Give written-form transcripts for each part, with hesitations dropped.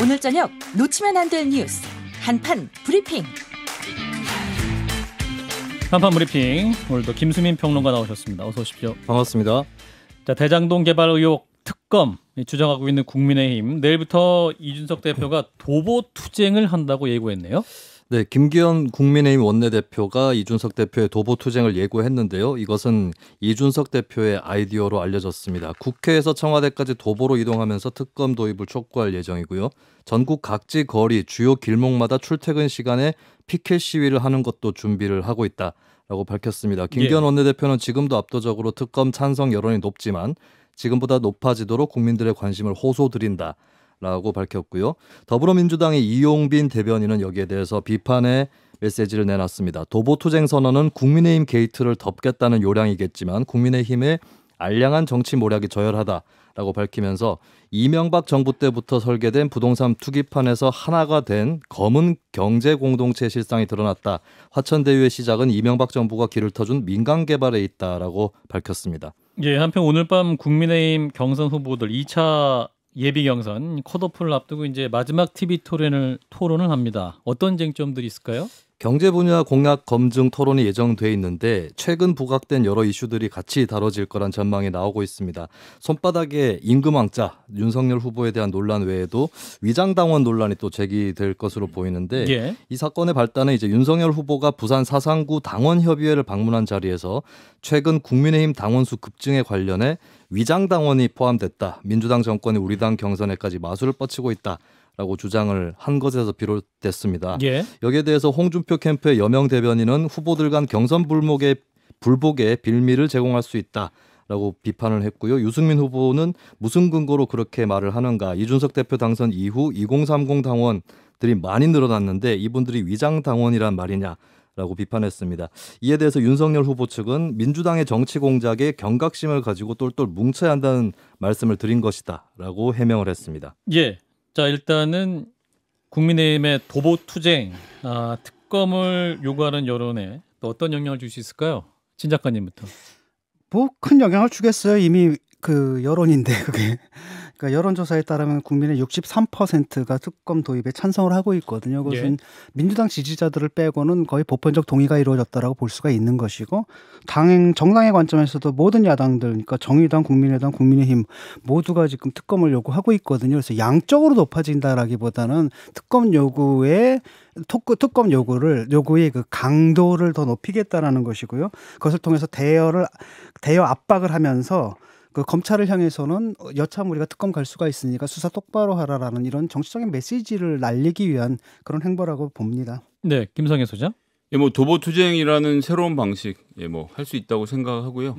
오늘 저녁 놓치면 안 될 뉴스 한판 브리핑. 한판 브리핑 오늘도 김수민 평론가 나오셨습니다. 어서 오십시오. 반갑습니다. 자, 대장동 개발 의혹 특검 주장하고 있는 국민의힘 내일부터 이준석 대표가 도보 투쟁을 한다고 예고했네요. 네, 김기현 국민의힘 원내대표가 이준석 대표의 도보 투쟁을 예고했는데요. 이것은 이준석 대표의 아이디어로 알려졌습니다. 국회에서 청와대까지 도보로 이동하면서 특검 도입을 촉구할 예정이고요. 전국 각지 거리, 주요 길목마다 출퇴근 시간에 피켓 시위를 하는 것도 준비를 하고 있다라고 밝혔습니다. 김기현 원내대표는 지금도 압도적으로 특검 찬성 여론이 높지만 지금보다 높아지도록 국민들의 관심을 호소드린다 라고 밝혔고요. 더불어민주당의 이용빈 대변인은 여기에 대해서 비판의 메시지를 내놨습니다. 도보투쟁 선언은 국민의힘 게이트를 덮겠다는 요량이겠지만 국민의힘의 알량한 정치 모략이 저열하다라고 밝히면서 이명박 정부 때부터 설계된 부동산 투기판에서 하나가 된 검은 경제 공동체 실상이 드러났다. 화천대유의 시작은 이명박 정부가 길을 터준 민간 개발에 있다라고 밝혔습니다. 예, 한편 오늘 밤 국민의힘 경선 후보들 2차 예비 경선 컷오프를 앞두고 이제 마지막 TV 토론을 합니다. 어떤 쟁점들이 있을까요? 경제 분야 공약 검증 토론이 예정돼 있는데 최근 부각된 여러 이슈들이 같이 다뤄질 거란 전망이 나오고 있습니다. 손바닥에 임금왕자 윤석열 후보에 대한 논란 외에도 위장당원 논란이 또 제기될 것으로 보이는데 이 사건의 발단은 이제 윤석열 후보가 부산 사상구 당원협의회를 방문한 자리에서 최근 국민의힘 당원수 급증에 관련해 위장당원이 포함됐다. 민주당 정권이 우리 당 경선에까지 마술을 뻗치고 있다. 라고 주장을 한 것에서 비롯됐습니다. 여기에 대해서 홍준표 캠프의 여명 대변인은 후보들 간 경선 불복에 빌미를 제공할 수 있다라고 비판을 했고요. 유승민 후보는 무슨 근거로 그렇게 말을 하는가. 이준석 대표 당선 이후 2030 당원들이 많이 늘어났는데 이분들이 위장 당원이란 말이냐. 라고 비판했습니다. 이에 대해서 윤석열 후보 측은 민주당의 정치 공작에 경각심을 가지고 똘똘 뭉쳐야 한다는 말씀을 드린 것이다. 라고 해명을 했습니다. 예. 자, 일단은 국민의힘의 도보 투쟁, 특검을 요구하는 여론에 또 어떤 영향을 줄 수 있을까요? 진 작가님부터. 뭐 큰 영향을 주겠어요. 이미 그 여론인데 그게. 그러니까 여론조사에 따르면 국민의 63%가 특검 도입에 찬성을 하고 있거든요. 그것은 민주당 지지자들을 빼고는 거의 보편적 동의가 이루어졌다라고 볼 수가 있는 것이고 정당의 관점에서도 모든 야당들, 그러니까 정의당, 국민의당, 국민의힘 모두가 지금 특검을 요구하고 있거든요. 그래서 양적으로 높아진다라기보다는 특검 요구의 그 강도를 더 높이겠다라는 것이고요. 그것을 통해서 대여 압박을 하면서 그 검찰을 향해서는 여참 우리가 특검 갈 수가 있으니까 수사 똑바로 하라라는 이런 정치적인 메시지를 날리기 위한 그런 행보라고 봅니다. 네, 김성애 소장. 예, 뭐 도보 투쟁이라는 새로운 방식, 뭐 할 수 있다고 생각하고요.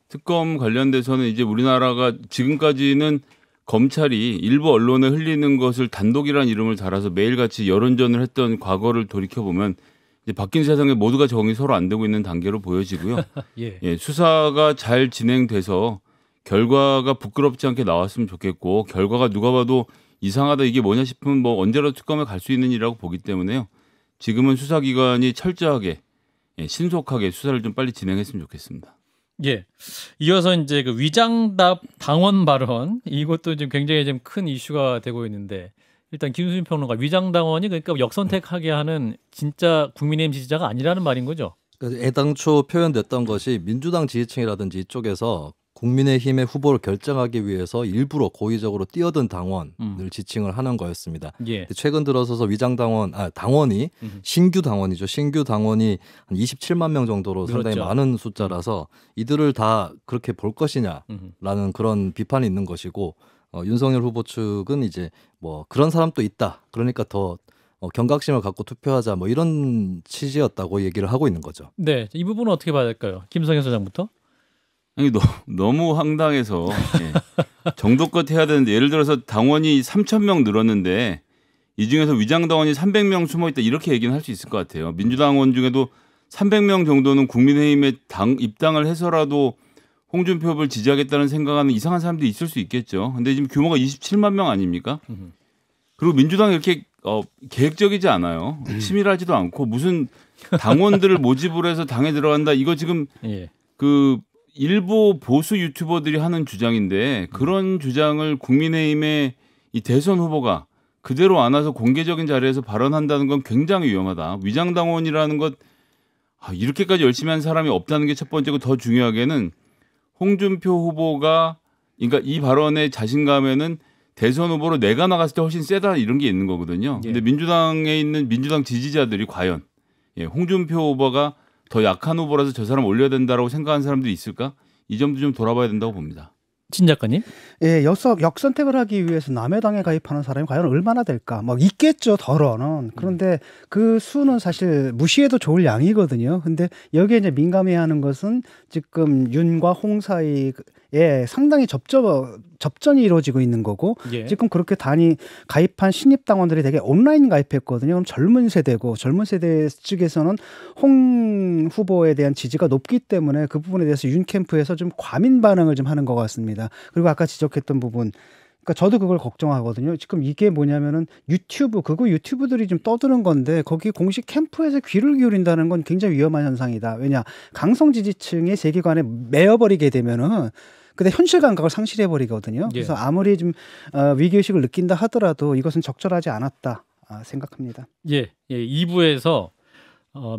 특검 관련돼서는 이제 우리나라가 지금까지는 검찰이 일부 언론에 흘리는 것을 단독이라는 이름을 달아서 매일같이 여론전을 했던 과거를 돌이켜 보면 이제 바뀐 세상에 모두가 적응이 서로 안 되고 있는 단계로 보여지고요. 수사가 잘 진행돼서 결과가 부끄럽지 않게 나왔으면 좋겠고 결과가 누가 봐도 이상하다 이게 뭐냐 싶으면 뭐 언제라도 특검에 갈 수 있는 일이라고 보기 때문에요. 지금은 수사기관이 철저하게 신속하게 수사를 좀 빨리 진행했으면 좋겠습니다. 예. 이어서 이제 그 위장답 당원 발언 이것도 지금 굉장히 좀 큰 이슈가 되고 있는데 일단 김수민 평론가 위장당원이 그러니까 역선택하게 하는 진짜 국민의힘 지지자가 아니라는 말인 거죠. 애당초 표현됐던 것이 민주당 지지층이라든지 이쪽에서 국민의힘의 후보를 결정하기 위해서 일부러 고의적으로 뛰어든 당원을 지칭을 하는 거였습니다. 최근 들어서서 당원이 신규 당원이죠. 신규 당원이 한 27만 명 정도로 상당히 많은 숫자라서 이들을 다 그렇게 볼 것이냐라는 그런 비판이 있는 것이고 윤석열 후보 측은 이제 뭐 그런 사람도 있다. 그러니까 더 경각심을 갖고 투표하자 뭐 이런 취지였다고 얘기를 하고 있는 거죠. 네, 이 부분은 어떻게 봐야 될까요? 김성현 소장부터. 아니, 너무 황당해서 정도껏 해야 되는데 예를 들어서 당원이 3,000명 늘었는데 이 중에서 위장당원이 300명 숨어있다 이렇게 얘기는 할 수 있을 것 같아요. 민주당원 중에도 300명 정도는 국민의힘에 입당을 해서라도 홍준표 후보를 지지하겠다는 생각하는 이상한 사람들이 있을 수 있겠죠. 근데 지금 규모가 27만 명 아닙니까? 그리고 민주당이 이렇게 계획적이지 않아요. 치밀하지도 않고 무슨 당원들을 모집을 해서 당에 들어간다. 이거 지금 그 일부 보수 유튜버들이 하는 주장인데 그런 주장을 국민의힘의 이 대선 후보가 그대로 안아서 공개적인 자리에서 발언한다는 건 굉장히 위험하다. 위장당원이라는 것 이렇게까지 열심히 한 사람이 없다는 게 첫 번째고 더 중요하게는 홍준표 후보가 그러니까 이 발언의 자신감에는 대선 후보로 내가 나갔을 때 훨씬 세다 이런 게 있는 거거든요. 근데 민주당에 있는 민주당 지지자들이 과연 홍준표 후보가 더 약한 후보라서 저 사람 올려야 된다라고 생각하는 사람들이 있을까? 이 점도 좀 돌아봐야 된다고 봅니다. 신 작가님? 예, 역선택을 하기 위해서 남의 당에 가입하는 사람이 과연 얼마나 될까? 막 있겠죠, 덜어는. 그런데 그 수는 사실 무시해도 좋을 양이거든요. 근데 여기에 이제 민감해하는 것은 지금 윤과 홍 사이에 상당히 접전이 이루어지고 있는 거고 지금 그렇게 가입한 신입 당원들이 되게 온라인 가입했거든요. 그럼 젊은 세대 측에서는 홍 후보에 대한 지지가 높기 때문에 그 부분에 대해서 윤 캠프에서 좀 과민 반응을 좀 하는 것 같습니다. 그리고 아까 지적했던 부분, 그러니까 저도 그걸 걱정하거든요. 지금 이게 뭐냐면은 극우 유튜브들이 좀 떠드는 건데 거기 공식 캠프에서 귀를 기울인다는 건 굉장히 위험한 현상이다. 왜냐, 강성 지지층의 세계관에 매여버리게 되면은 근데 현실 감각을 상실해 버리거든요. 그래서 아무리 좀 위기의식을 느낀다 하더라도 이것은 적절하지 않았다 생각합니다. 2부에서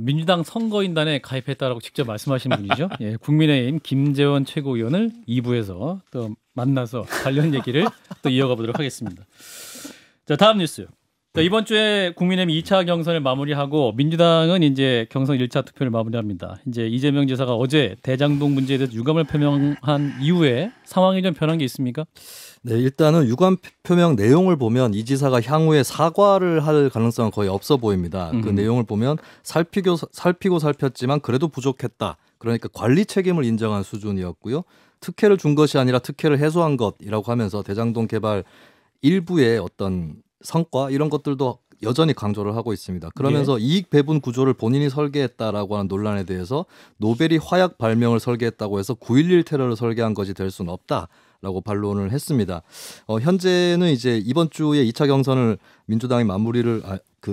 민주당 선거인단에 가입했다라고 직접 말씀하신 분이죠. 국민의힘 김재원 최고위원을 2부에서 또 만나서 관련 얘기를 또 이어가 보도록 하겠습니다. 자, 다음 뉴스. 자, 이번 주에 국민의힘 2차 경선을 마무리하고 민주당은 이제 경선 1차 투표를 마무리합니다. 이제 이재명 지사가 어제 대장동 문제에 대해서 유감을 표명한 이후에 상황이 좀 변한 게 있습니까? 네, 일단은 유감 표명 내용을 보면 이 지사가 향후에 사과를 할 가능성은 거의 없어 보입니다. 그 내용을 보면 살피고 살폈지만 그래도 부족했다. 그러니까 관리 책임을 인정한 수준이었고요. 특혜를 준 것이 아니라 특혜를 해소한 것이라고 하면서 대장동 개발 일부의 어떤 성과 이런 것들도 여전히 강조를 하고 있습니다. 그러면서 이익 배분 구조를 본인이 설계했다라고 하는 논란에 대해서 노벨이 화약 발명을 설계했다고 해서 9.11 테러를 설계한 것이 될 수는 없다라고 반론을 했습니다. 현재는 이제 이번 주에 2차 경선을 민주당이 마무리를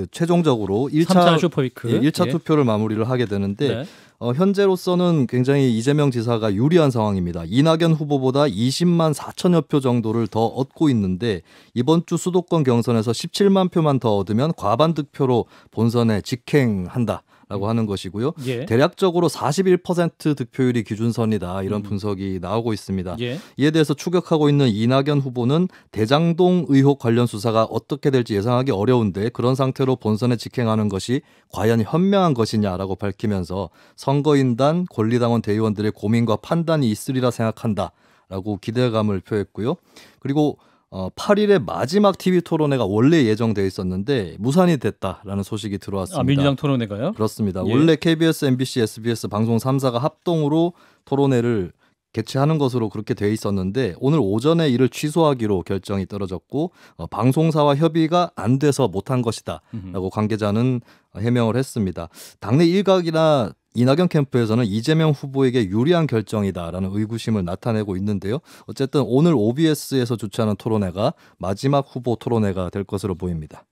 최종적으로 3차 슈퍼위크 1차 투표를 마무리를 하게 되는데 현재로서는 굉장히 이재명 지사가 유리한 상황입니다. 이낙연 후보보다 20만 4천여 표 정도를 더 얻고 있는데 이번 주 수도권 경선에서 17만 표만 더 얻으면 과반 득표로 본선에 직행한다라고 하는 것이고요. 대략적으로 41% 득표율이 기준선이다 이런 분석이 나오고 있습니다. 이에 대해서 추격하고 있는 이낙연 후보는 대장동 의혹 관련 수사가 어떻게 될지 예상하기 어려운데 그런 상태로 본선에 직행하는 것이 과연 현명한 것이냐라고 밝히면서 선거인단, 권리당원 대의원들의 고민과 판단이 있으리라 생각한다라고 기대감을 표했고요. 그리고 8일에 마지막 TV 토론회가 원래 예정돼 있었는데 무산이 됐다라는 소식이 들어왔습니다. 민주당 토론회가요? 그렇습니다. 원래 KBS, MBC, SBS 방송 3사가 합동으로 토론회를 개최하는 것으로 그렇게 돼 있었는데 오늘 오전에 이를 취소하기로 결정이 떨어졌고 방송사와 협의가 안 돼서 못한 것이다라고 관계자는 해명을 했습니다. 당내 일각이나 이낙연 캠프에서는 이재명 후보에게 유리한 결정이다라는 의구심을 나타내고 있는데요. 어쨌든 오늘 OBS에서 주최하는 토론회가 마지막 후보 토론회가 될 것으로 보입니다.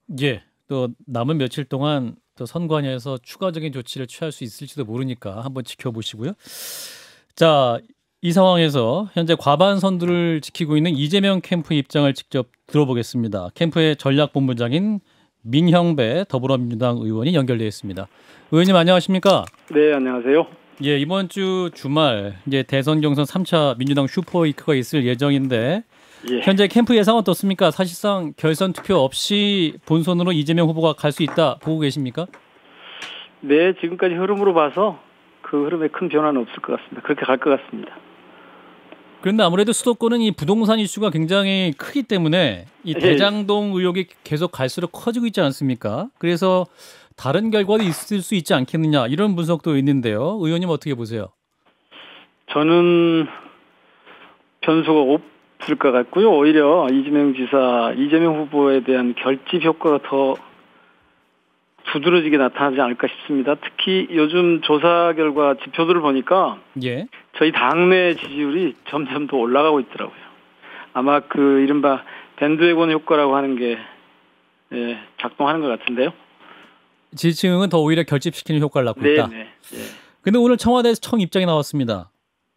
또 남은 며칠 동안 또 선관위에서 추가적인 조치를 취할 수 있을지도 모르니까 한번 지켜보시고요. 자, 이 상황에서 현재 과반 선두를 지키고 있는 이재명 캠프 입장을 직접 들어보겠습니다. 캠프의 전략본부장인 민형배 더불어민주당 의원이 연결되어 있습니다. 의원님 안녕하십니까? 네, 안녕하세요. 이번 주 주말 이제 대선 경선 3차 민주당 슈퍼위크가 있을 예정인데 현재 캠프 예상 어떻습니까? 사실상 결선 투표 없이 본선으로 이재명 후보가 갈 수 있다 보고 계십니까? 네, 지금까지 흐름으로 봐서 그 흐름에 큰 변화는 없을 것 같습니다. 그렇게 갈 것 같습니다. 그런데 아무래도 수도권은 이 부동산 이슈가 굉장히 크기 때문에 이 대장동 의혹이 계속 갈수록 커지고 있지 않습니까? 그래서 다른 결과도 있을 수 있지 않겠느냐 이런 분석도 있는데요. 의원님 어떻게 보세요? 저는 변수가 없을 것 같고요. 오히려 이재명 후보에 대한 결집 효과가 더 두드러지게 나타나지 않을까 싶습니다. 특히 요즘 조사 결과 지표들을 보니까 저희 당내 지지율이 점점 더 올라가고 있더라고요. 아마 그 이른바 밴드웨건 효과라고 하는 게 작동하는 것 같은데요. 지지층은 더 오히려 결집시키는 효과를 낳고 있다. 그런데 오늘 청와대에서 처음 입장이 나왔습니다.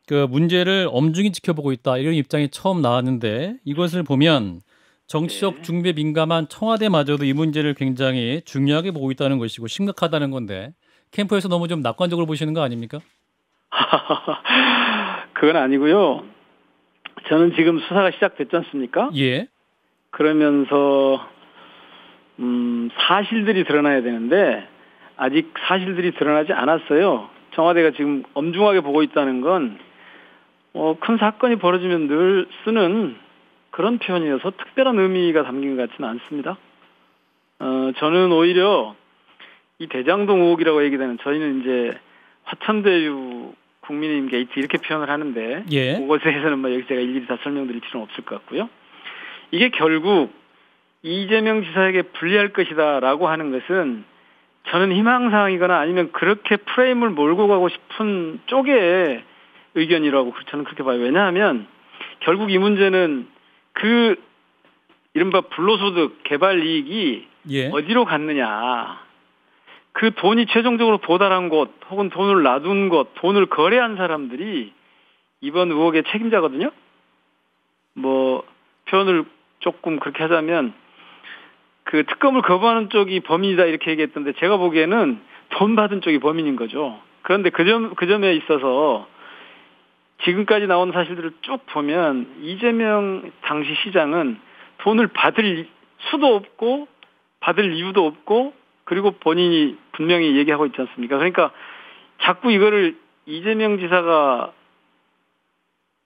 그 문제를 엄중히 지켜보고 있다 이런 입장이 처음 나왔는데 이것을 보면 정치적 중립에 민감한 청와대마저도 이 문제를 굉장히 중요하게 보고 있다는 것이고 심각하다는 건데 캠프에서 너무 좀 낙관적으로 보시는 거 아닙니까? 그건 아니고요. 저는 지금 수사가 시작됐지 않습니까? 예. 그러면서 사실들이 드러나야 되는데 아직 사실들이 드러나지 않았어요. 청와대가 지금 엄중하게 보고 있다는 건 큰 사건이 벌어지면 늘 쓰는 그런 표현이어서 특별한 의미가 담긴 것 같지는 않습니다. 저는 오히려 이 대장동 의혹이라고 얘기되는 저희는 이제 화천대유 국민의힘 게이트 이렇게 표현을 하는데 예. 그것에 대해서는 여기 제가 일일이 다 설명드릴 필요는 없을 것 같고요. 이게 결국 이재명 지사에게 불리할 것이다라고 하는 것은 저는 희망사항이거나 아니면 그렇게 프레임을 몰고 가고 싶은 쪽의 의견이라고 저는 그렇게 봐요. 왜냐하면 결국 이 문제는 그 이른바 불로소득 개발 이익이 예. 어디로 갔느냐. 그 돈이 최종적으로 도달한 곳 혹은 돈을 놔둔 곳, 돈을 거래한 사람들이 이번 의혹의 책임자거든요. 표현을 조금 그렇게 하자면 그 특검을 거부하는 쪽이 범인이다 이렇게 얘기했던데 제가 보기에는 돈 받은 쪽이 범인인 거죠. 그런데 그 점에 있어서 지금까지 나온 사실들을 쭉 보면 이재명 당시 시장은 돈을 받을 수도 없고 받을 이유도 없고 그리고 본인이 분명히 얘기하고 있지 않습니까? 그러니까 자꾸 이거를 이재명 지사가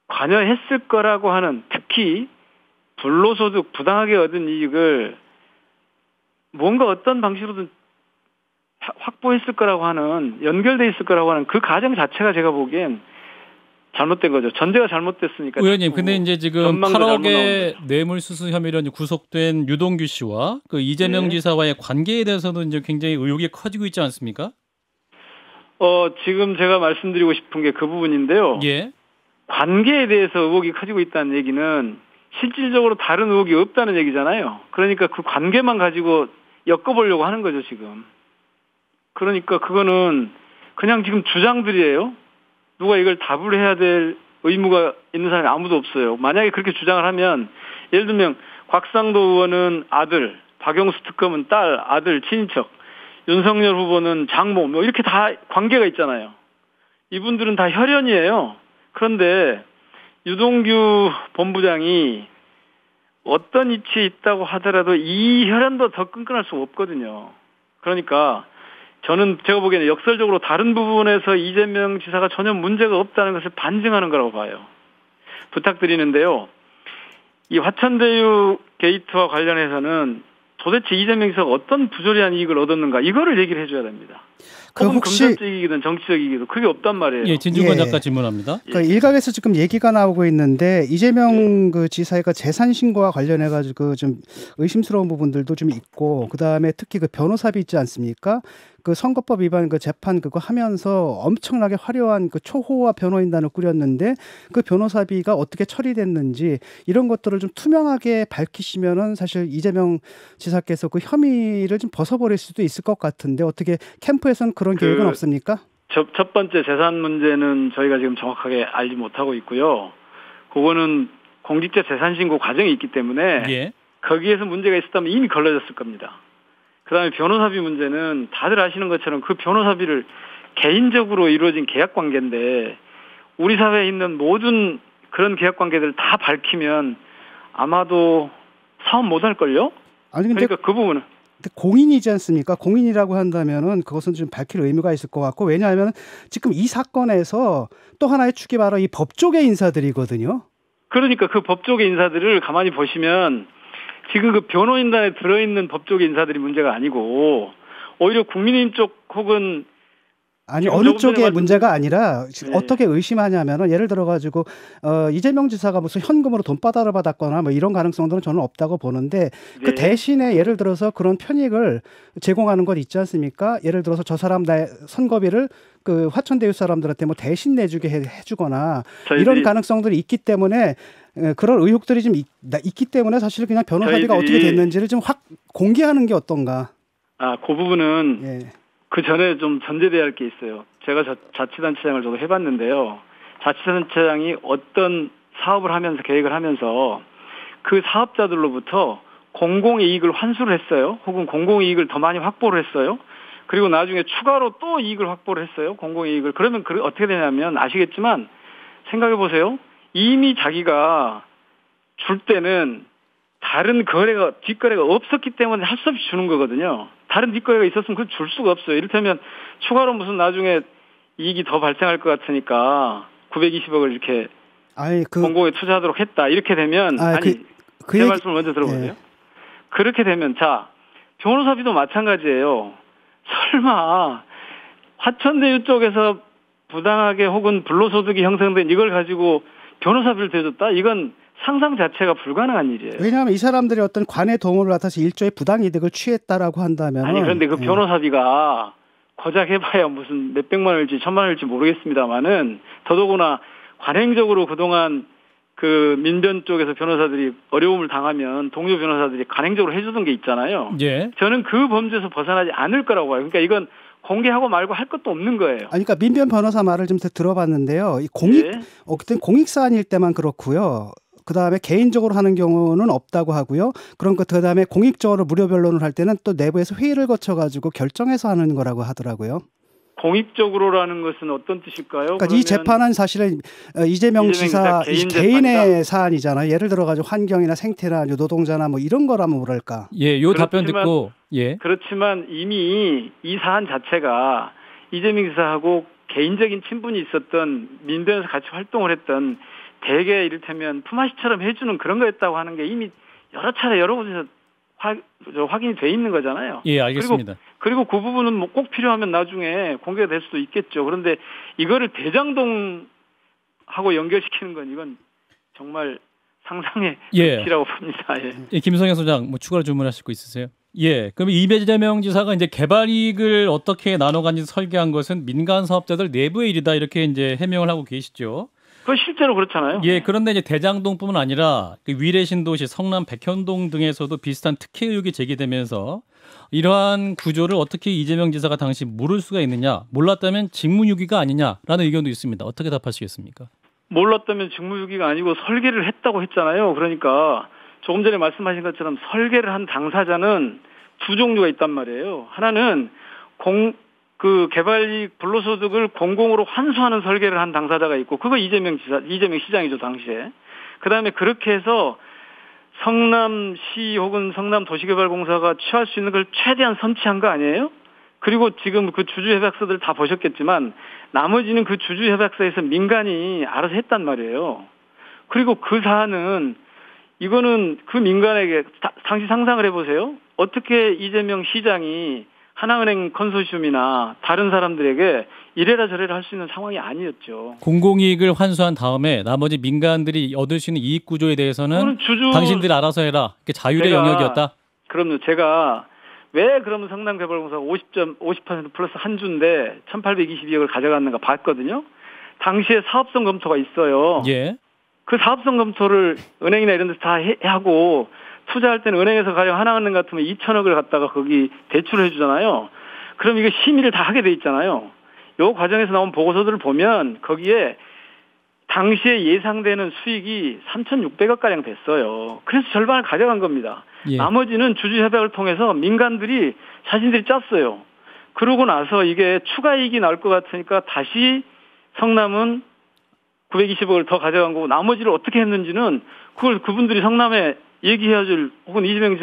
관여했을 거라고 하는 특히 불로소득 부당하게 얻은 이익을 뭔가 어떤 방식으로든 확보했을 거라고 하는 연결돼 있을 거라고 하는 그 가정 자체가 제가 보기엔 잘못된 거죠. 전제가 잘못됐으니까. 의원님, 근데 이제 지금 8억의 뇌물수수 혐의로 이제 구속된 유동규 씨와 그 이재명 지사와의 관계에 대해서도 이제 굉장히 의혹이 커지고 있지 않습니까? 지금 제가 말씀드리고 싶은 게 그 부분인데요. 예. 관계에 대해서 의혹이 커지고 있다는 얘기는 실질적으로 다른 의혹이 없다는 얘기잖아요. 그러니까 그 관계만 가지고 엮어보려고 하는 거죠, 지금. 그러니까 그거는 그냥 지금 주장들이에요. 누가 이걸 답을 해야 될 의무가 있는 사람이 아무도 없어요. 만약에 그렇게 주장을 하면 예를 들면 곽상도 의원은 아들, 박영수 특검은 딸, 아들, 친인척, 윤석열 후보는 장모 이렇게 다 관계가 있잖아요. 이분들은 다 혈연이에요. 그런데 유동규 본부장이 어떤 위치에 있다고 하더라도 이 혈연도 더 끈끈할 수 없거든요. 그러니까 저는 제가 보기에는 역설적으로 다른 부분에서 이재명 지사가 전혀 문제가 없다는 것을 반증하는 거라고 봐요. 부탁드리는데요. 이 화천대유 게이트와 관련해서는 도대체 이재명 지사가 어떤 부조리한 이익을 얻었는가 이거를 얘기를 해줘야 됩니다. 혹은 금전적 이익이든 정치적 이익이든 그게 없단 말이에요. 예, 진중권 작가 질문합니다. 그러니까 일각에서 지금 얘기가 나오고 있는데 이재명 그 지사가 재산 신고와 관련해 가지고 좀 의심스러운 부분들도 좀 있고 그다음에 특히 그 변호사비 있지 않습니까? 그 선거법 위반 그 재판 그거 하면서 엄청나게 화려한 그 초호화 변호인단을 꾸렸는데 그 변호사비가 어떻게 처리됐는지 이런 것들을 좀 투명하게 밝히시면은 사실 이재명 지사께서 그 혐의를 좀 벗어버릴 수도 있을 것 같은데 어떻게 캠프에서는 그런 계획은 없습니까? 첫 번째 재산 문제는 저희가 지금 정확하게 알지 못하고 있고요. 그거는 공직자 재산 신고 과정이 있기 때문에 예. 거기에서 문제가 있었다면 이미 걸러졌을 겁니다. 그다음에 변호사비 문제는 다들 아시는 것처럼 그 변호사비를 개인적으로 이루어진 계약 관계인데 우리 사회에 있는 모든 그런 계약 관계들을 다 밝히면 아마도 사업 못할걸요? 아니 근데 그러니까 그 부분은 공인이지 않습니까? 공인이라고 한다면은 그것은 좀 밝힐 의무가 있을 것 같고 왜냐하면 지금 이 사건에서 또 하나의 축이 바로 이 법조계 인사들이거든요. 그러니까 그 법조계 인사들을 가만히 보시면 지금 그 변호인단에 들어있는 법조계 인사들이 문제가 아니고 오히려 국민의힘 쪽 혹은 아니 어느 쪽의 문제가 아니라 어떻게 의심하냐면은 예를 들어 가지고 이재명 지사가 무슨 현금으로 돈바다를 받았거나 뭐 이런 가능성들은 저는 없다고 보는데 그 대신에 예를 들어서 그런 편익을 제공하는 것 있지 않습니까? 예를 들어서 저 사람 나의 선거비를 그 화천대유 사람들한테 뭐 대신 내주게 해주거나 이런 가능성들이 있기 때문에 그런 의혹들이 좀 있기 때문에 사실 그냥 변호사비가 어떻게 됐는지를 좀 확 공개하는 게 어떤가? 그 부분은 그 전에 좀 전제돼야 할 게 있어요. 제가 자치단체장을 저도 해봤는데요. 자치단체장이 어떤 사업을 하면서 계획을 하면서 그 사업자들로부터 공공이익을 환수를 했어요. 혹은 공공이익을 더 많이 확보를 했어요. 그리고 나중에 추가로 또 이익을 확보를 했어요. 공공이익을. 그러면 어떻게 되냐면 아시겠지만 생각해 보세요. 이미 자기가 줄 때는 다른 뒷거래가 없었기 때문에 할 수 없이 주는 거거든요. 다른 뒷거래가 있었으면 그걸 줄 수가 없어요. 이를테면 추가로 무슨 나중에 이익이 더 발생할 것 같으니까 920억을 이렇게 공공에 투자하도록 했다. 이렇게 되면 제 말씀을 먼저 들어보세요. 그렇게 되면 자 변호사비도 마찬가지예요. 설마 화천대유 쪽에서 부당하게 혹은 불로소득이 형성된 이걸 가지고 변호사비를 대줬다? 이건 상상 자체가 불가능한 일이에요. 왜냐하면 이 사람들이 어떤 관의 도움을 받아서 일조의 부당이득을 취했다라고 한다면 아니 그런데 그 변호사비가 고작 해봐야 무슨 몇백만 원일지 천만 원일지 모르겠습니다만은 더더구나 관행적으로 그동안 그 민변 쪽에서 변호사들이 어려움을 당하면 동료 변호사들이 관행적으로 해주던 게 있잖아요. 예. 저는 그 범죄에서 벗어나지 않을 거라고 봐요. 그러니까 이건 공개하고 말고 할 것도 없는 거예요. 그러니까 민변 변호사 말을 좀 들어봤는데요. 이 그때 공익 사안일 때만 그렇고요. 그 다음에 개인적으로 하는 경우는 없다고 하고요. 그런 것 그 다음에 공익적으로 무료 변론을 할 때는 또 내부에서 회의를 거쳐가지고 결정해서 하는 거라고 하더라고요. 공익적으로라는 것은 어떤 뜻일까요? 그러니까 이 재판은 사실은 이재명 지사 개인의 사안이잖아요. 예를 들어가지고 환경이나 생태나 노동자나 뭐 이런 거라면 뭐랄까. 예, 요 답변 듣고 예. 그렇지만 이미 이 사안 자체가 이재명 지사하고 개인적인 친분이 있었던 민변에서 같이 활동을 했던 대개 이를테면 품앗이처럼 해주는 그런 거였다고 하는 게 이미 여러 차례 여러 곳에서 확인이 돼 있는 거잖아요. 예, 알겠습니다. 그리고 그 부분은 뭐 꼭 필요하면 나중에 공개가 될 수도 있겠죠. 그런데 이거를 대장동하고 연결시키는 건 이건 정말 상상의 끝이라고 봅니다. 예, 김성현 소장 뭐 추가로 질문하실 거 있으세요? 예, 그럼 이재명 지사가 이제 개발 이익을 어떻게 나눠간지 설계한 것은 민간 사업자들 내부의 일이다 이렇게 이제 해명을 하고 계시죠. 그 실제로 그렇잖아요. 예, 그런데 이제 대장동뿐만 아니라 그 위례 신도시, 성남 백현동 등에서도 비슷한 특혜 의혹이 제기되면서 이러한 구조를 어떻게 이재명 지사가 당시 모를 수가 있느냐, 몰랐다면 직무유기가 아니냐라는 의견도 있습니다. 어떻게 답하시겠습니까? 몰랐다면 직무유기가 아니고 설계를 했다고 했잖아요. 그러니까 조금 전에 말씀하신 것처럼 설계를 한 당사자는 두 종류가 있단 말이에요. 하나는 개발이익 불로소득을 공공으로 환수하는 설계를 한 당사자가 있고, 그거 이재명 시장이죠, 당시에. 그 다음에 그렇게 해서 성남시 혹은 성남도시개발공사가 취할 수 있는 걸 최대한 선취한 거 아니에요? 그리고 지금 그 주주협약서들 다 보셨겠지만, 나머지는 그 주주협약서에서 민간이 알아서 했단 말이에요. 그리고 그 사안은, 이거는 그 민간에게, 당시 상상을 해보세요. 어떻게 이재명 시장이 하나은행 컨소시엄이나 다른 사람들에게 이래라 저래라 할 수 있는 상황이 아니었죠. 공공이익을 환수한 다음에 나머지 민간들이 얻을 수 있는 이익 구조에 대해서는 당신들이 알아서 해라. 이게 자율의 영역이었다? 그럼요. 제가 왜 그러면 성남개발공사가 50% 플러스 한 주인데 1822억을 가져갔는가 봤거든요. 당시에 사업성 검토가 있어요. 예. 그 사업성 검토를 은행이나 이런 데서 다 하고 투자할 때는 은행에서 가령 하나은행 같으면 2천억을 갖다가 거기 대출을 해주잖아요. 그럼 이거 심의를 다 하게 돼 있잖아요. 요 과정에서 나온 보고서들을 보면 거기에 당시에 예상되는 수익이 3,600억가량 됐어요. 그래서 절반을 가져간 겁니다. 예. 나머지는 주주협약을 통해서 민간들이 자신들이 짰어요. 그러고 나서 이게 추가 이익이 나올 것 같으니까 다시 성남은 920억을 더 가져간 거고, 나머지를 어떻게 했는지는 그걸 그분들이 성남에 얘기해야 줄, 혹은 이재명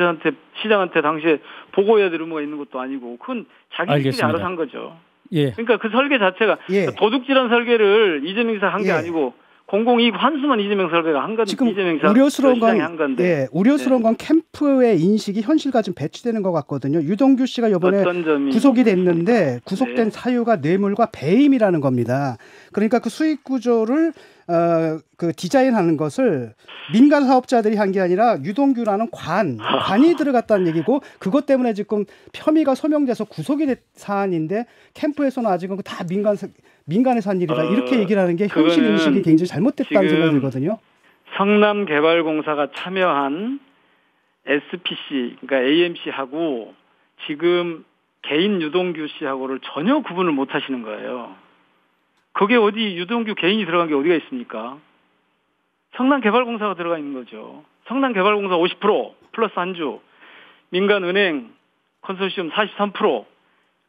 시장한테 당시에 보고해야 될 의무가 있는 것도 아니고, 그건 자기들이 알아서 한 거죠. 예. 그러니까 그 설계 자체가 도둑질한 설계를 이재명 지사가 한 게 아니고 공공이익 환수만 이재명 설계가 한 건데, 지금 이재명 우려스러운 건 한 건데. 우려스러운 건 캠프의 인식이 현실과 좀 배치되는 것 같거든요. 유동규 씨가 이번에 구속이 됐는데 구속된 사유가 뇌물과 배임이라는 겁니다. 그러니까 그 수익 구조를 그 디자인하는 것을 민간 사업자들이 한 게 아니라 유동규라는 관이 들어갔다는 얘기고, 그것 때문에 지금 혐의가 소명돼서 구속이 된 사안인데 캠프에서는 아직은 다 민간에서 한 일이다 이렇게 얘기를 하는 게 현실 인식이 굉장히 잘못됐다는 생각이 들거든요. 성남개발공사가 참여한 SPC, 그러니까 AMC하고 지금 개인 유동규 씨하고를 전혀 구분을 못 하시는 거예요. 거기에 어디 유동규 개인이 들어간 게 어디가 있습니까? 성남개발공사가 들어가 있는 거죠. 성남개발공사 50% 플러스 한 주, 민간은행 컨소시엄 43%,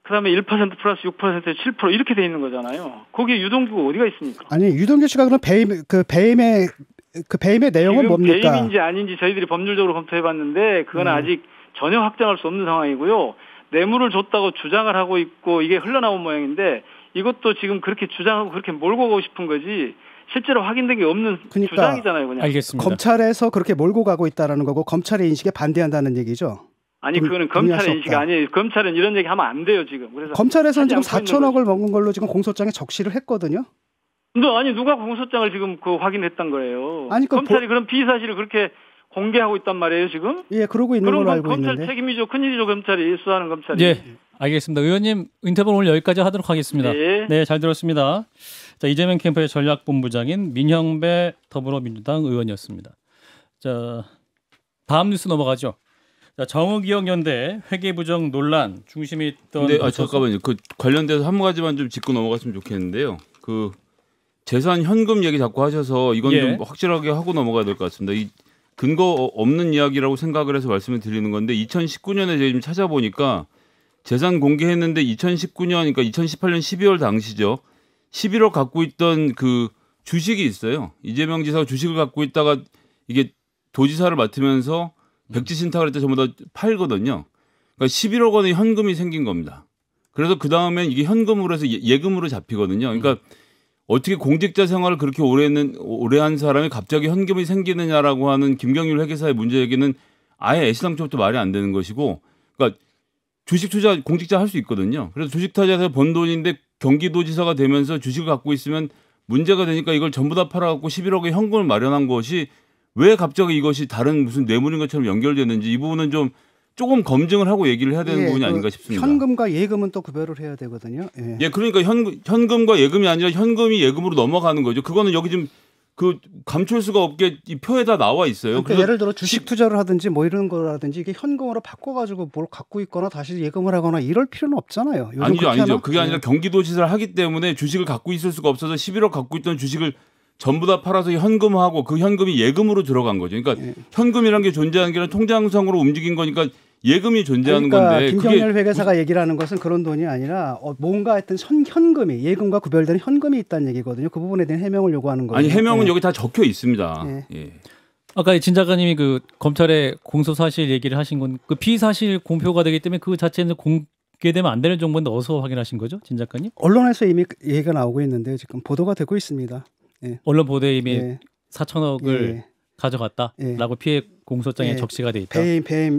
그다음에 1% 플러스 6%에 7% 이렇게 돼 있는 거잖아요. 거기에 유동규가 어디가 있습니까? 아니 유동규 씨가 그럼 배임의 내용은 뭡니까? 배임인지 아닌지 저희들이 법률적으로 검토해봤는데 그건 아직 전혀 확정할 수 없는 상황이고요. 뇌물을 줬다고 주장을 하고 있고 이게 흘러나온 모양인데 이것도 지금 그렇게 주장하고 그렇게 몰고 가고 싶은 거지 실제로 확인된 게 없는 그러니까, 주장이잖아요. 그냥. 알겠습니다. 검찰에서 그렇게 몰고 가고 있다라는 거고 검찰의 인식에 반대한다는 얘기죠. 아니 그거는 검찰의 인식이 아니에요. 검찰은 이런 얘기 하면 안 돼요 지금. 그래서 검찰에서는 지금 4천억을 먹은 걸로 지금 공소장에 적시를 했거든요. 아니 누가 공소장을 지금 확인했단 거예요. 아니 검찰이 그런 비사실을 그렇게 공개하고 있단 말이에요 지금? 예, 그러고 있는 걸로 알고 검찰 있는데. 책임이죠. 큰일이죠 검찰이 수사하는 검찰이. 예, 알겠습니다. 의원님 인터뷰 오늘 여기까지 하도록 하겠습니다. 네, 잘 들었습니다. 자, 이재명 캠프의 전략본부장인 민형배 더불어민주당 의원이었습니다. 자, 다음 뉴스 넘어가죠. 자, 정의기억연대 회계부정 논란 중심에 있던. 네, 잠깐만요. 그 관련돼서 한 가지만 좀 짚고 넘어갔으면 좋겠는데요. 그 재산 현금 얘기 자꾸 하셔서 이건 좀 확실하게 하고 넘어가야 될 것 같습니다. 이 근거 없는 이야기라고 생각을 해서 말씀을 드리는 건데 2019년에 제가 좀 찾아보니까 재산 공개했는데 2019년 그러니까 2018년 12월 당시죠. 11억 갖고 있던 그 주식이 있어요. 이재명 지사가 주식을 갖고 있다가 이게 도지사를 맡으면서 백지 신탁을 할 때 전부 다 팔거든요. 그러니까 11억 원의 현금이 생긴 겁니다. 그래서 그 다음엔 이게 현금으로 해서 예금으로 잡히거든요. 그러니까 어떻게 공직자 생활을 그렇게 오래 한 사람이 갑자기 현금이 생기느냐라고 하는 김경률 회계사의 문제 얘기는 아예 애시당초부터 말이 안 되는 것이고, 그러니까 주식 투자 공직자 할 수 있거든요. 그래서 주식 투자에서 번 돈인데 경기도지사가 되면서 주식을 갖고 있으면 문제가 되니까 이걸 전부 다 팔아갖고 11억의 현금을 마련한 것이 왜 갑자기 이것이 다른 무슨 뇌물인 것처럼 연결되는지 이 부분은 좀 조금 검증을 하고 얘기를 해야 되는 부분이 아닌가 싶습니다. 현금과 예금은 또 구별을 해야 되거든요. 예, 그러니까 현금과 예금이 아니라 현금이 예금으로 넘어가는 거죠. 그거는 여기 지금 그 감출 수가 없게 이 표에다 나와 있어요. 그러니까 예를 들어 주식 투자를 하든지 뭐 이런 거라든지 이게 현금으로 바꿔가지고 뭘 갖고 있거나 다시 예금을 하거나 이럴 필요는 없잖아요. 아니죠. 그게 아니라 경기도지사를 하기 때문에 주식을 갖고 있을 수가 없어서 11억 갖고 있던 주식을 전부 다 팔아서 현금화하고 그 현금이 예금으로 들어간 거죠. 그러니까 현금이라는 게 존재하는 게 아니라 통장상으로 움직인 거니까 예금이 존재하는 건데. 김경렬 회계사가 얘기를 하는 것은 그런 돈이 아니라 뭔가 하여튼 현금이 예금과 구별되는 현금이 있다는 얘기거든요. 그 부분에 대한 해명을 요구하는 거예요. 아니 해명은 여기 다 적혀 있습니다. 예. 아까 진 작가님이 그 검찰의 공소 사실 얘기를 하신 건 그 피사실 공표가 되기 때문에 그 자체는 공개되면 안 되는 정보인데 어디서 확인하신 거죠, 진 작가님? 언론에서 이미 얘기가 나오고 있는데요. 지금 보도가 되고 있습니다. 언론 보도에 이미 4천억을 가져갔다라고 피해 공소장에 적시가 돼 있다.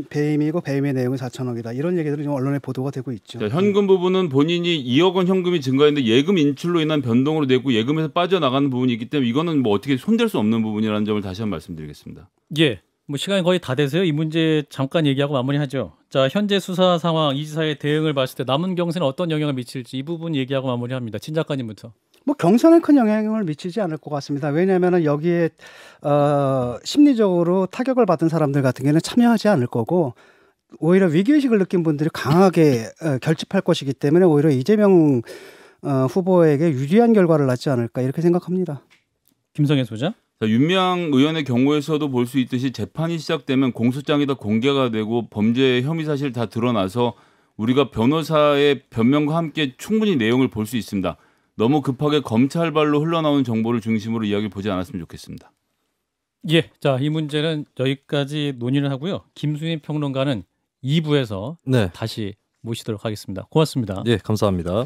배임이고 배임의 내용은 4천억이다. 이런 얘기들이 좀 언론에 보도가 되고 있죠. 자, 현금 부분은 본인이 2억 원 현금이 증가했는데 예금 인출로 인한 변동으로 되고 예금에서 빠져나가는 부분이 있기 때문에 이거는 뭐 어떻게 손댈 수 없는 부분이라는 점을 다시 한번 말씀드리겠습니다. 예. 뭐 시간이 거의 다 돼서요. 이 문제 잠깐 얘기하고 마무리하죠. 자, 현재 수사 상황 이 지사의 대응을 봤을 때 남은 경선에 어떤 영향을 미칠지 이 부분 얘기하고 마무리합니다. 진 작가님부터. 뭐 경선에 큰 영향을 미치지 않을 것 같습니다. 왜냐하면 여기에 심리적으로 타격을 받은 사람들 같은 경우는 참여하지 않을 거고 오히려 위기의식을 느낀 분들이 강하게 결집할 것이기 때문에 오히려 이재명 후보에게 유리한 결과를 낳지 않을까 이렇게 생각합니다. 김성애 소장. 윤미향 의원의 경우에서도 볼 수 있듯이 재판이 시작되면 공소장이 다 공개가 되고 범죄 혐의 사실 다 드러나서 우리가 변호사의 변명과 함께 충분히 내용을 볼 수 있습니다. 너무 급하게 검찰발로 흘러나오는 정보를 중심으로 이야기를 보지 않았으면 좋겠습니다. 예, 자, 이 문제는 여기까지 논의를 하고요. 김수민 평론가는 2부에서 다시 모시도록 하겠습니다. 고맙습니다. 예, 감사합니다.